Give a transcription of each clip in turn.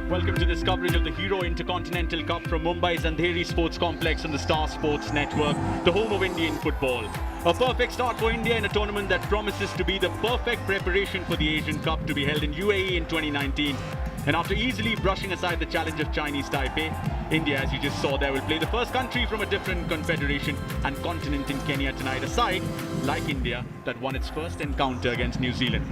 Welcome to this coverage of the Hero Intercontinental Cup from Mumbai's Andheri Sports Complex on the Star Sports Network, the home of Indian football. A perfect start for India in a tournament that promises to be the perfect preparation for the Asian Cup to be held in UAE in 2019. And after easily brushing aside the challenge of Chinese Taipei, India, as you just saw there, will play the first country from a different confederation and continent in Kenya tonight, a side, like India, that won its first encounter against New Zealand.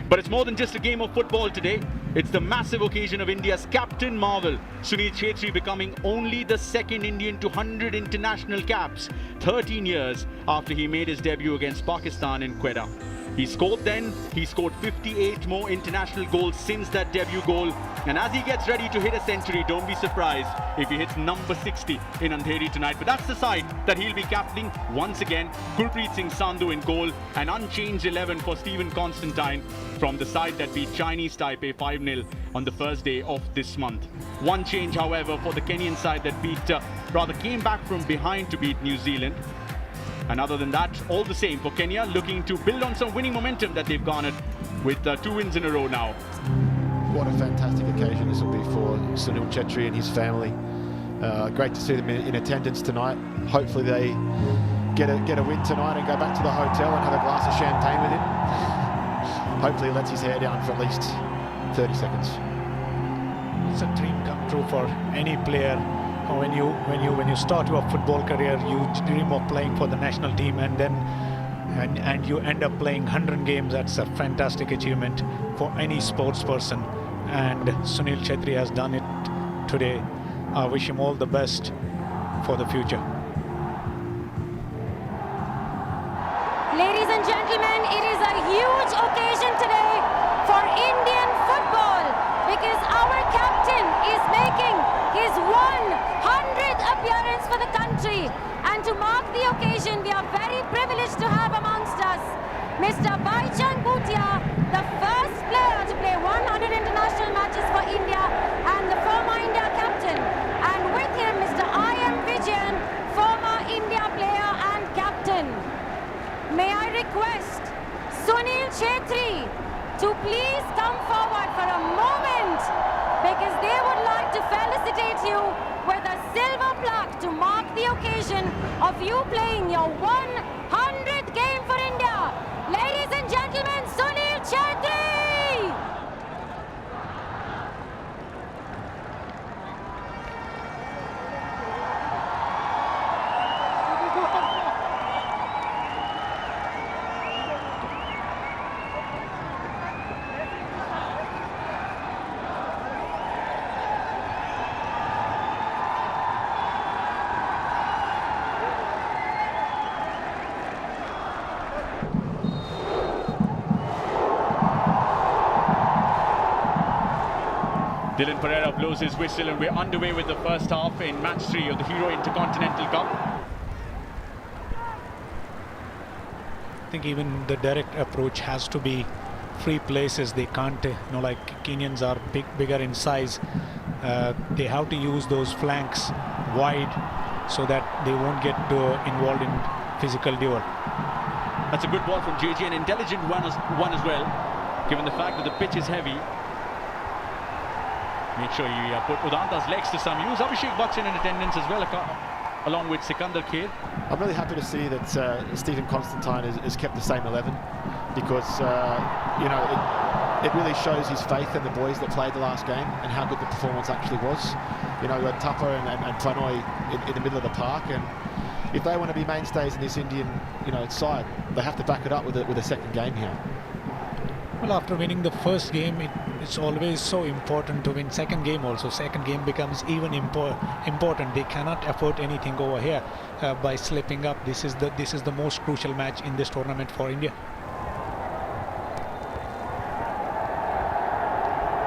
But it's more than just a game of football today. It's the massive occasion of India's captain marvel, Sunil Chhetri, becoming only the second Indian to 100 international caps, 13 years after he made his debut against Pakistan in Quetta. He scored then, he scored 58 more international goals since that debut goal. And as he gets ready to hit a century, don't be surprised if he hits number 60 in Andheri tonight. But that's the side that he'll be captaining once again. Gurpreet Singh Sandhu in goal, an unchanged 11 for Stephen Constantine from the side that beat Chinese Taipei 5-0 on the first day of this month. One change, however, for the Kenyan side that came back from behind to beat New Zealand. And other than that, all the same for Kenya, looking to build on some winning momentum that they've garnered with 2 wins in a row now. What a fantastic occasion this will be for Sunil Chhetri and his family. Great to see them in attendance tonight. Hopefully they get a win tonight and go back to the hotel and have a glass of champagne with him. Hopefully he lets his hair down for at least 30 seconds. It's a dream come true for any player. When you start your football career, you dream of playing for the national team, and then and you end up playing 100 games. That's a fantastic achievement for any sports person, and Sunil Chhetri has done it today. I wish him all the best for the future. Ladies and gentlemen, it is a huge occasion today for Indian football because our captain is making his 100th appearance for the country, and to mark the occasion we are very privileged to have amongst us Mr. Baichang Bhutia, the first player to play 100 international matches for India and the former India captain, and with him Mr. I.M. Vijayan, former India player and captain. May I request Sunil Chhetri to please come forward for a moment, because they would like to felicitate you with a silver plaque to mark the occasion of you playing your 100th game for India. Ladies and gentlemen, Sunil Chhetri! Dylan Pereira blows his whistle and we're underway with the first half in match 3 of the Hero Intercontinental Cup. I think even the direct approach has to be free places. They can't, like Kenyans are bigger in size. They have to use those flanks wide so that they won't get involved in physical duel. That's a good ball from JJ, an intelligent one as well, given the fact that the pitch is heavy. Make sure you put Udanta's legs to some use. Abhishek Bachchan in attendance as well, along with Sikandar Kher. I'm really happy to see that Stephen Constantine has kept the same 11, because it really shows his faith in the boys that played the last game and how good the performance actually was. You had Tupper and Pranoy in the middle of the park, and if they want to be mainstays in this Indian side, they have to back it up with a second game here. Well, after winning the first game, it's always so important to win second game also. Second game becomes even important. They cannot afford anything over here by slipping up. This is the most crucial match in this tournament for India.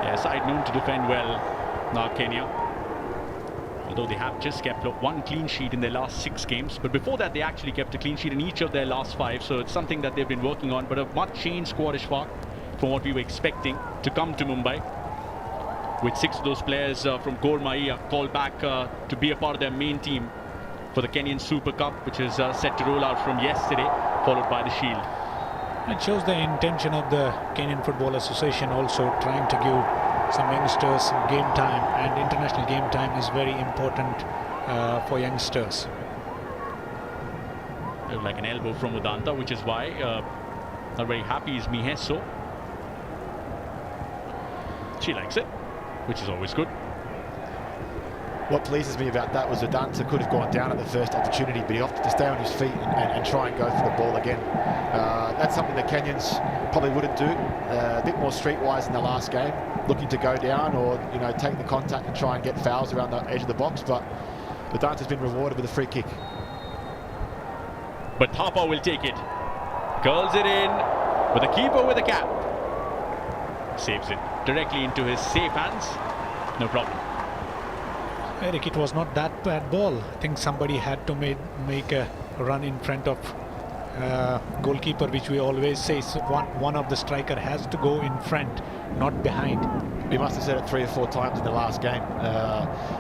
Yeah, side known to defend well now, Kenya. Although they have just kept 1 clean sheet in their last 6 games. But before that, they actually kept a clean sheet in each of their last 5. So it's something that they've been working on. But a much changed squad, Ishfaq, from what we were expecting to come to Mumbai, with 6 of those players from Gor Mahia called back to be a part of their main team for the Kenyan Super Cup, which is set to roll out from yesterday, followed by the Shield. It shows the intention of the Kenyan Football Association, also trying to give some youngsters game time, and international game time is very important for youngsters. Looked like an elbow from Udanta, which is why not very happy is Miheso. She likes it, which is always good. What pleases me about that was Udanta could have gone down at the first opportunity, but he opted to stay on his feet and try and go for the ball again. That's something the Kenyans probably wouldn't do. A bit more streetwise in the last game, looking to go down or take the contact and try and get fouls around the edge of the box. But Udanta's been rewarded with a free kick. But Thapa will take it. Curls it in with the keeper with a cap. Saves it directly into his safe hands. No problem. Eric, it was not that bad ball. I think somebody had to make a run in front of goalkeeper, which we always say one of the striker has to go in front, not behind. We must have said it 3 or 4 times in the last game.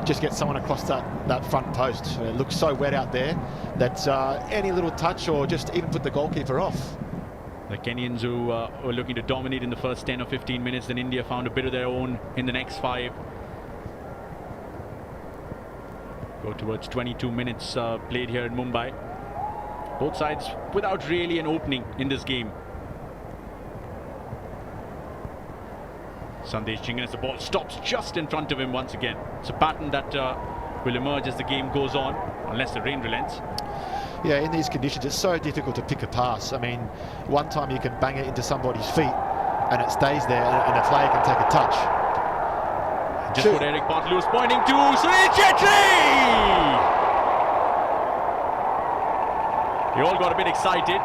Just get someone across that front post. It looks so wet out there that any little touch or just even put the goalkeeper off. The Kenyans who were looking to dominate in the first 10 or 15 minutes, then India found a bit of their own in the next 5. Go towards 22 minutes played here in Mumbai. Both sides without really an opening in this game. Sandesh Jhingan, as the ball stops just in front of him once again. It's a pattern that will emerge as the game goes on, unless the rain relents. Yeah, in these conditions, it's so difficult to pick a pass. I mean, one time you can bang it into somebody's feet and it stays there and a player can take a touch. Just what Eric Bartley was pointing to, Sunil Chetri! You all got a bit excited,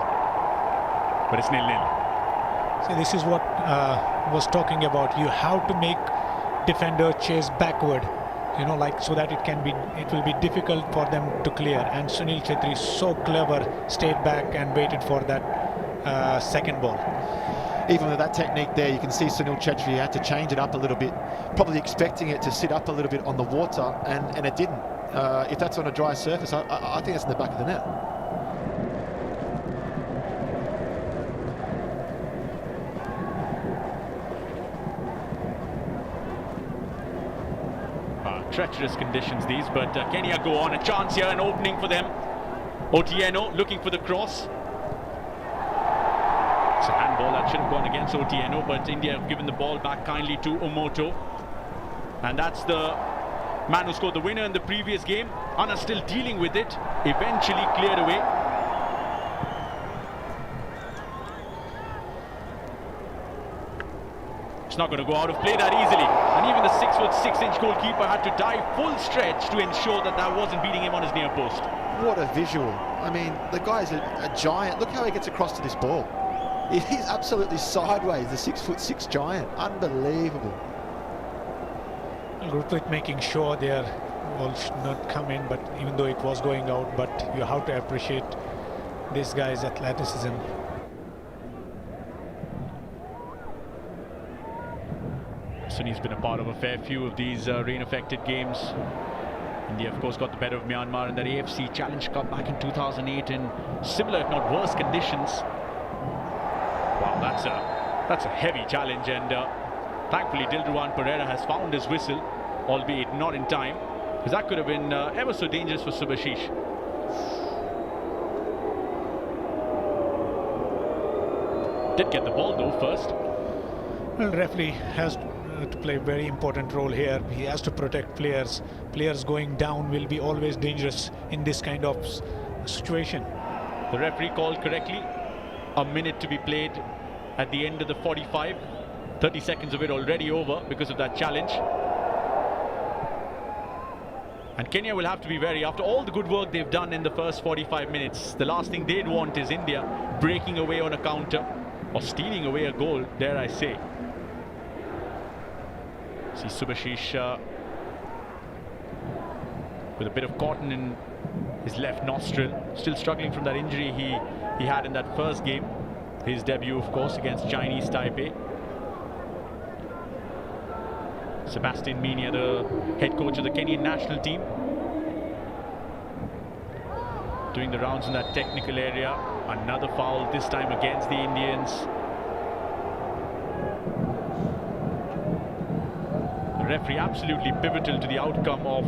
but it's 0-0. So this is what was talking about. You have to make defender chase backward, so that it will be difficult for them to clear. And Sunil Chetri, so clever, stayed back and waited for that second ball. Even with that technique there, you can see Sunil Chetri had to change it up a little bit, probably expecting it to sit up a little bit on the water, and it didn't. If that's on a dry surface, I think it's in the back of the net. Treacherous conditions these, but Kenya go on. A chance here, an opening for them. Otieno looking for the cross. It's a handball that should have gone against Otieno, but India have given the ball back kindly to Omoto. And that's the man who scored the winner in the previous game. Anna still dealing with it, eventually cleared away. It's not going to go out of play that easily. And even the 6'6" goalkeeper had to dive full stretch to ensure that wasn't beating him on his near post. What a visual. I mean, the guy's a giant. Look how he gets across to this ball. He's absolutely sideways, the 6'6" giant. Unbelievable. Gurpreet making sure their ball should not come in, but even though it was going out, but you have to appreciate this guy's athleticism. Sunny's been a part of a fair few of these rain-affected games. India, of course, got the better of Myanmar in that AFC Challenge Cup back in 2008 in similar, if not worse, conditions. Wow, that's a heavy challenge, and thankfully Dilruwan Pereira has found his whistle, albeit not in time, because that could have been ever so dangerous for Subhashish. Did get the ball though first. Well, referee has to play a very important role here. He has to protect players. Players going down will be always dangerous in this kind of situation. The referee called correctly. A minute to be played at the end of the 45. 30 seconds of it already over because of that challenge. And Kenya will have to be wary. After all the good work they've done in the first 45 minutes, the last thing they'd want is India breaking away on a counter or stealing away a goal, dare I say. See Subhashish with a bit of cotton in his left nostril, still struggling from that injury he had in that first game, his debut of course against Chinese Taipei. Sebastian Minya, the head coach of the Kenyan national team, doing the rounds in that technical area. Another foul, this time against the Indians. referee absolutely pivotal to the outcome of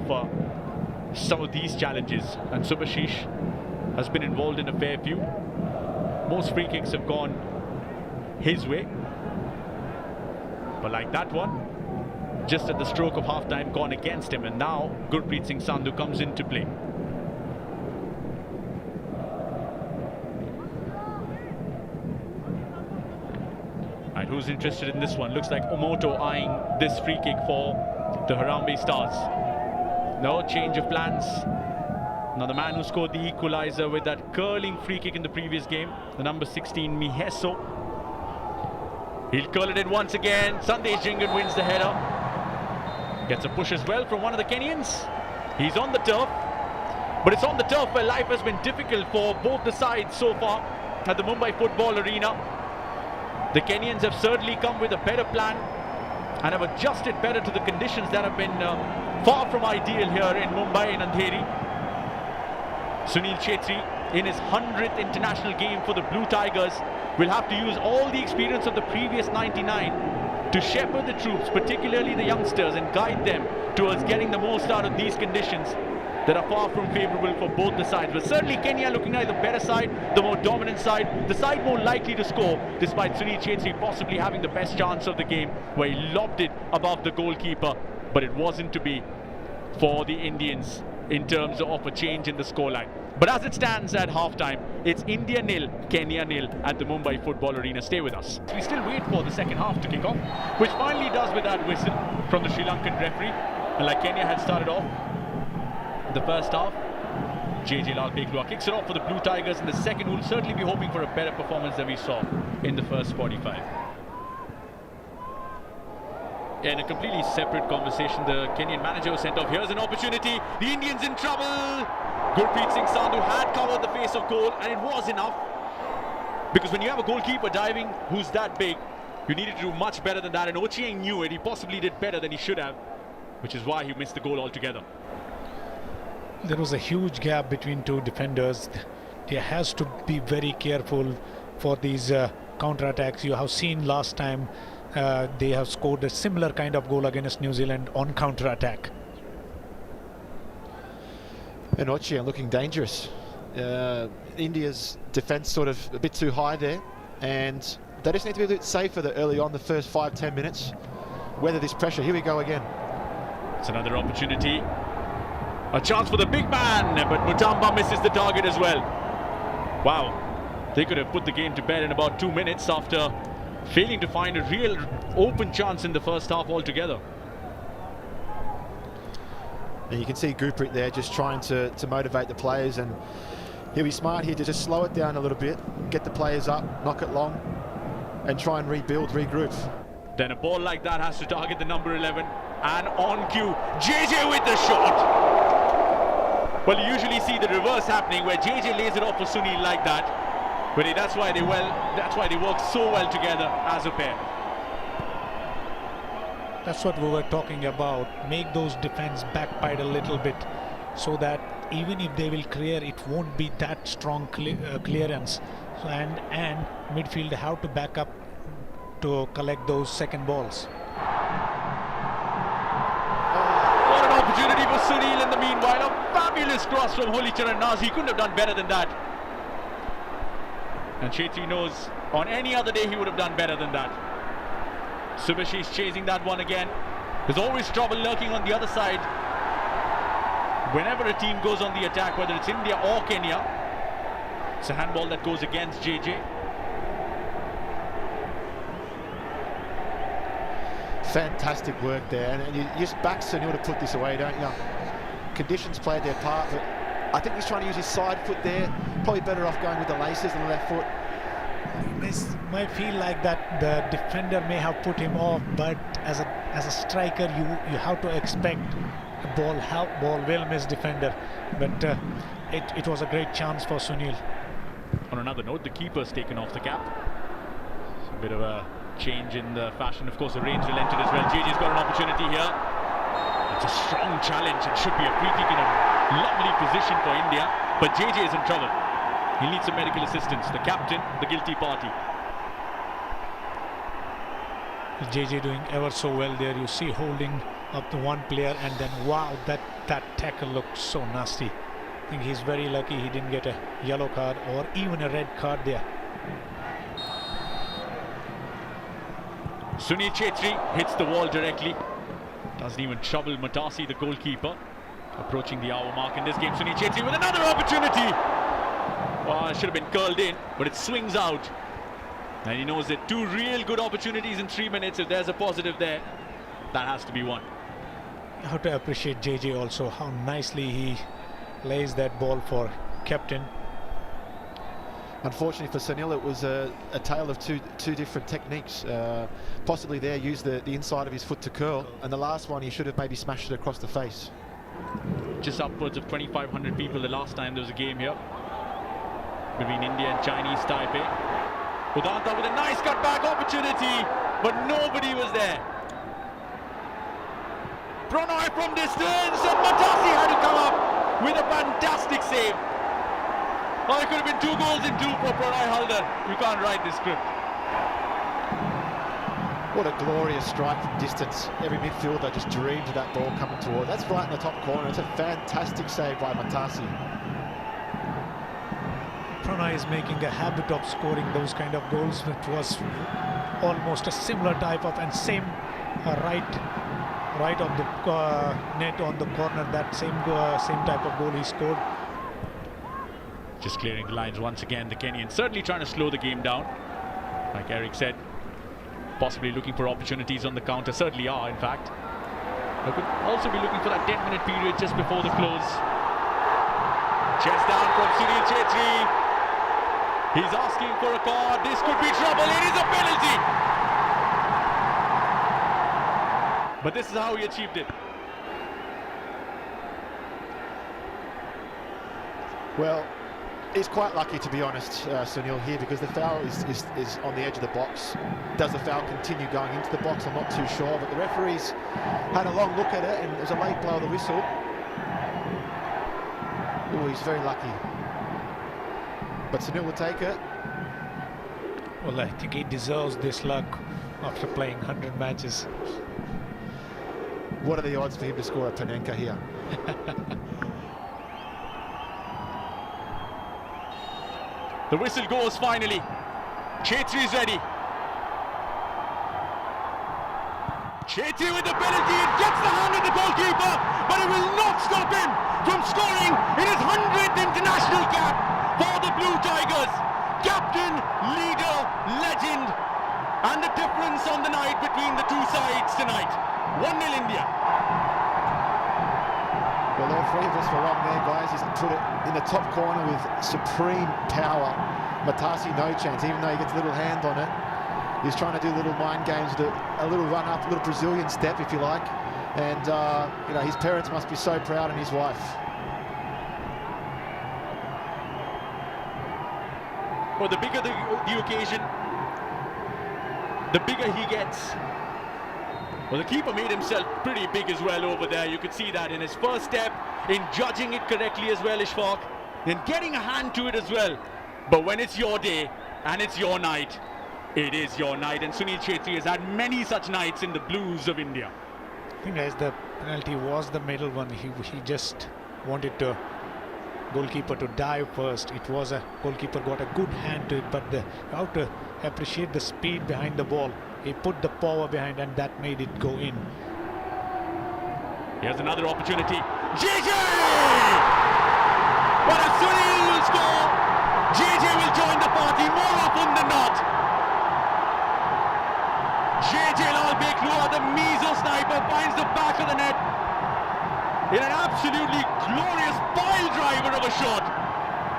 some of these challenges, and Subhashish has been involved in a fair few. Most free kicks have gone his way, but like that one, just at the stroke of half-time, gone against him, and now Gurpreet Singh Sandhu comes into play. Right, who's interested in this one? Looks like Omoto eyeing this free kick for the Harambee Stars. No change of plans. Now the man who scored the equalizer with that curling free kick in the previous game, the number 16 Miheso. He'll curl it in once again. Sandesh Jingan wins the header. Gets a push as well from one of the Kenyans. He's on the turf, but it's on the turf where life has been difficult for both the sides so far at the Mumbai Football Arena. The Kenyans have certainly come with a better plan and have adjusted better to the conditions that have been far from ideal here in Mumbai, in Andheri. Sunil Chetri, in his 100th international game for the Blue Tigers, will have to use all the experience of the previous 99 to shepherd the troops, particularly the youngsters, and guide them towards getting the most out of these conditions that are far from favourable for both the sides. But certainly Kenya looking like the better side, the more dominant side, the side more likely to score, despite Sunil Chetri possibly having the best chance of the game, where he lobbed it above the goalkeeper, but it wasn't to be for the Indians in terms of a change in the scoreline. But as it stands at half-time, it's India nil, Kenya nil at the Mumbai Football Arena. Stay with us. We still wait for the second half to kick off, which finally does with that whistle from the Sri Lankan referee. And like Kenya had started off the first half, JJ Lalpeklua kicks it off for the Blue Tigers in the second. We'll certainly be hoping for a better performance than we saw in the first 45. In a completely separate conversation, the Kenyan manager was sent off. Here's an opportunity. The Indians in trouble. Gurpreet Singh Sandhu had covered the face of goal, and it was enough. Because when you have a goalkeeper diving who's that big, you needed to do much better than that. And Ochieng knew it. He possibly did better than he should have, which is why he missed the goal altogether. There was a huge gap between two defenders. There has to be very careful for these counter-attacks. You have seen last time they have scored a similar kind of goal against New Zealand on counter-attack. And Ochieng looking dangerous. India's defence sort of a bit too high there, and they just need to be a bit safer early on, the first 5-10 minutes. Weather this pressure. Here we go again. It's another opportunity. A chance for the big man, but Mutamba misses the target as well. Wow, they could have put the game to bed in about 2 minutes after failing to find a real open chance in the first half altogether. And you can see Gurpreet there just trying to motivate the players, and he'll be smart here to just slow it down a little bit, get the players up, knock it long, and try and rebuild, regroup. Then a ball like that has to target the number 11, and on cue, JJ with the shot. Well, you usually see the reverse happening, where JJ lays it off for Sunil like that. But that's why they work so well together as a pair. That's what we were talking about. Make those defense backbite a little bit, so that even if they will clear, it won't be that strong clearance. So, and midfield have to back up to collect those second balls. What an opportunity for Sunil in the meanwhile. A fabulous cross from Holicharan Naz. He couldn't have done better than that. And Chetri knows on any other day he would have done better than that. Subhashish chasing that one again. There's always trouble lurking on the other side. Whenever a team goes on the attack, whether it's India or Kenya, it's a handball that goes against JJ. Fantastic work there, and you just back Sunil to put this away, don't you? Conditions played their part, but I think he's trying to use his side foot there. Probably better off going with the laces than the left foot. This might feel like that the defender may have put him off, but as a striker, you have to expect the ball will miss defender. But it was a great chance for Sunil. On another note, the keeper's taken off the cap. It's a bit of a change in the fashion. Of course, the rain's relented as well. JJ's got an opportunity here. It's a strong challenge. It should be a free kick in a lovely position for India, but JJ is in trouble. He needs some medical assistance. The captain, the guilty party. JJ doing ever so well there. You see holding of the one player, and then wow, that tackle looked so nasty. I think he's very lucky he didn't get a yellow card or even a red card there. Sunil Chhetri hits the wall directly. Doesn't even trouble Matasi, the goalkeeper. Approaching the hour mark in this game, Sunil Chhetri with another opportunity. Oh, it should have been curled in, but it swings out. And he knows that 2 real good opportunities in 3 minutes. If there's a positive there, that has to be one. You have to appreciate JJ also, how nicely he lays that ball for captain. Unfortunately for Sunil, it was a tale of two different techniques. Possibly there used the inside of his foot to curl, and the last one he should have maybe smashed it across the face. Just upwards of 2,500 people the last time there was a game here between India and Chinese Taipei. Udanta with a nice cutback opportunity, but nobody was there. Pranay from distance, and Matasi had to come up with a fantastic save. Oh, it could have been 2 goals in 2 for Pranay Halder. You can't write this script. What a glorious strike from distance. Every midfielder just dreamed of that ball coming toward. That's right in the top corner. It's a fantastic save by Matasi. Pranay is making a habit of scoring those kind of goals, which was almost a similar type of, and same right on the net on the corner, that same type of goal he scored. Just clearing the lines once again, the Kenyans certainly trying to slow the game down. Like Eric said, possibly looking for opportunities on the counter, certainly are in fact. They could also be looking for that 10-minute period just before the close. Chest down from Sunil Chhetri. He's asking for a card. This could be trouble. It is a penalty. But this is how he achieved it. Well, he's quite lucky, to be honest, Sunil, here, because the foul is on the edge of the box. Does the foul continue going into the box? I'm not too sure, but the referees had a long look at it, and it was a late blow of the whistle. Oh, he's very lucky. But Sunil will take it. Well, I think he deserves this luck after playing 100 matches. What are the odds for him to score a Panenka here? The whistle goes finally. Chhetri is ready. Chhetri with the penalty. It gets the hand of the goalkeeper, but it will not stop him from scoring in his 100th international cap for the Blue Tigers. Captain, leader, legend, and the difference on the night between the 2 sides tonight. 1-0 India. Well, all 3 of us were wrong there, guys. He's put it in the top corner with supreme power. Matasi, no chance, even though he gets a little hand on it. He's trying to do little mind games, a little run up, a little Brazilian step, if you like. And, you know, his parents must be so proud, and his wife. Well, the bigger the occasion, the bigger he gets. Well, the keeper made himself pretty big as well over there. You could see that in his first step, in judging it correctly as well, Ishfaq, then getting a hand to it as well. But when it's your day and it's your night, it is your night. And Sunil Chhetri has had many such nights in the Blues of India. I think as the penalty was the middle one, he just wanted the goalkeeper to dive first. It was a goalkeeper got a good hand to it, but you have to appreciate the speed behind the ball. He put the power behind, and that made it go in. Here's another opportunity. JJ! But as Sunil will score, JJ will join the party more often than not. JJ Lalbeklua, the Mizo sniper, finds the back of the net in an absolutely glorious pile driver of a shot.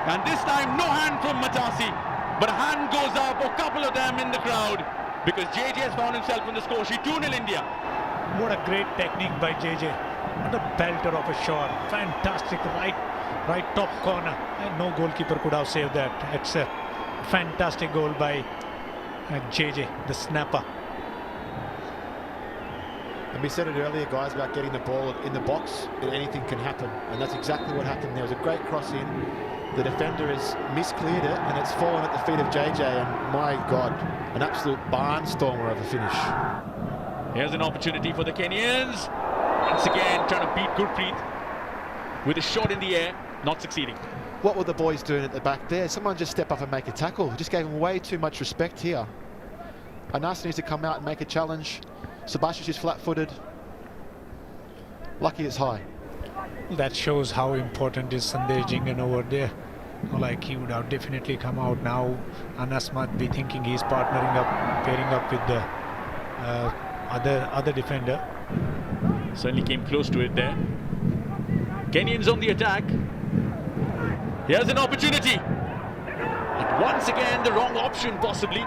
And this time, no hand from Matasi, but a hand goes up, a couple of them in the crowd, because JJ has found himself in the score sheet. 2-0 India. What a great technique by JJ. What a belter of a shot. Fantastic right top corner. And no goalkeeper could have saved that. It's a fantastic goal by JJ, the snapper. And we said it earlier, guys, about getting the ball in the box, and anything can happen. And that's exactly what happened. There was a great cross in. The defender has miscleared it, and it's fallen at the feet of JJ. And my God, an absolute barnstormer of a finish. Here's an opportunity for the Kenyans. Once again, trying to beat Gurpreet with a shot in the air, not succeeding. What were the boys doing at the back there? Someone just step up and make a tackle. Just gave him way too much respect here. Anas needs to come out and make a challenge. Subasic is flat-footed. Lucky it's high. That shows how important is Sandesh Jhingan over there. Like, he would have definitely come out now. Anas might be thinking he's partnering up, pairing up with the other defender. Certainly came close to it there. Kenyans on the attack. Here's an opportunity. And once again, the wrong option possibly.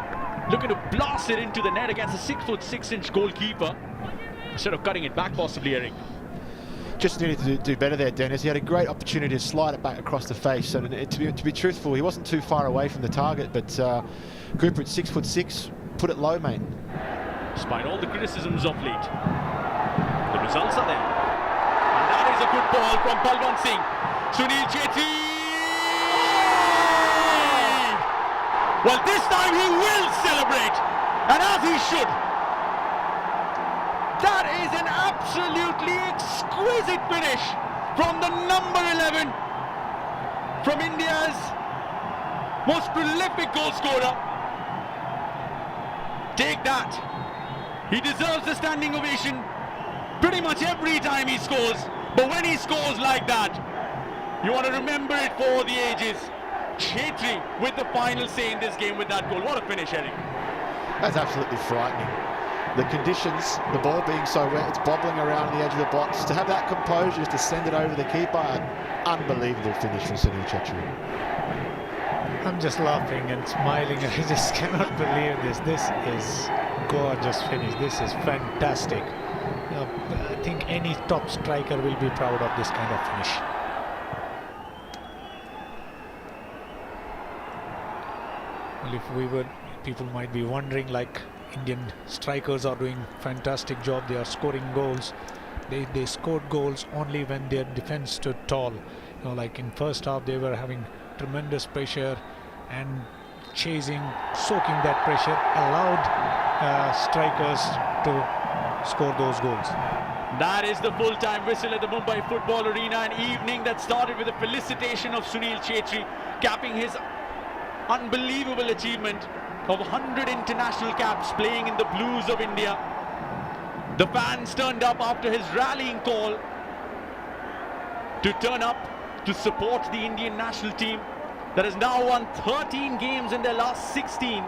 Looking to blast it into the net against a 6'6" goalkeeper. Instead of cutting it back possibly, Eric. Just needed to do better there, Dennis. He had a great opportunity to slide it back across the face. And to be truthful, he wasn't too far away from the target, but Gurpreet, 6'6", put it low, mate. Despite all the criticisms of late, the results are there. And that is a good ball from Balwant Singh. Sunil Chetri! Well, this time he will celebrate, and as he should. That is an absolutely exquisite finish from the number 11, from India's most prolific goal scorer. Take that. He deserves a standing ovation pretty much every time he scores, but when he scores like that, you want to remember it for the ages. Chetri with the final say in this game with that goal. What a finish, Eric. That's absolutely frightening. The conditions, the ball being so wet, it's bobbling around the edge of the box. To have that composure, just to send it over the keeper, an unbelievable finish from Sunil Chetri. I'm just laughing and smiling. I just cannot believe this. This is gorgeous finish. This is fantastic. I think any top striker will be proud of this kind of finish. Well, if we were, people might be wondering, like, Indian strikers are doing fantastic job. They are scoring goals. They scored goals only when their defense stood tall. Like in first half, they were having tremendous pressure and chasing, soaking that pressure, allowed strikers to score those goals. That is the full-time whistle at the Mumbai Football Arena. An evening that started with a felicitation of Sunil Chetri, capping his unbelievable achievement of 100 international caps playing in the blues of India. The fans turned up after his rallying call to turn up to support the Indian national team that has now won 13 games in their last 16,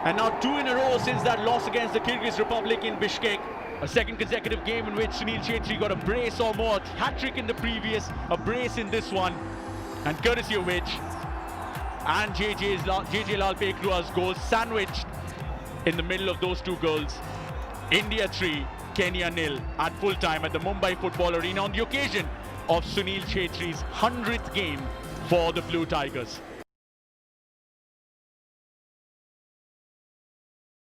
and now 2 in a row since that loss against the Kyrgyz Republic in Bishkek. A second consecutive game in which Sunil Chetri got a brace or more. Hat-trick in the previous, a brace in this one, and courtesy of which, and JJ Lal Pekrua's goals sandwiched in the middle of those two goals. India 3, Kenya 0 at full time at the Mumbai Football Arena on the occasion of Sunil Chetri's 100th game for the Blue Tigers.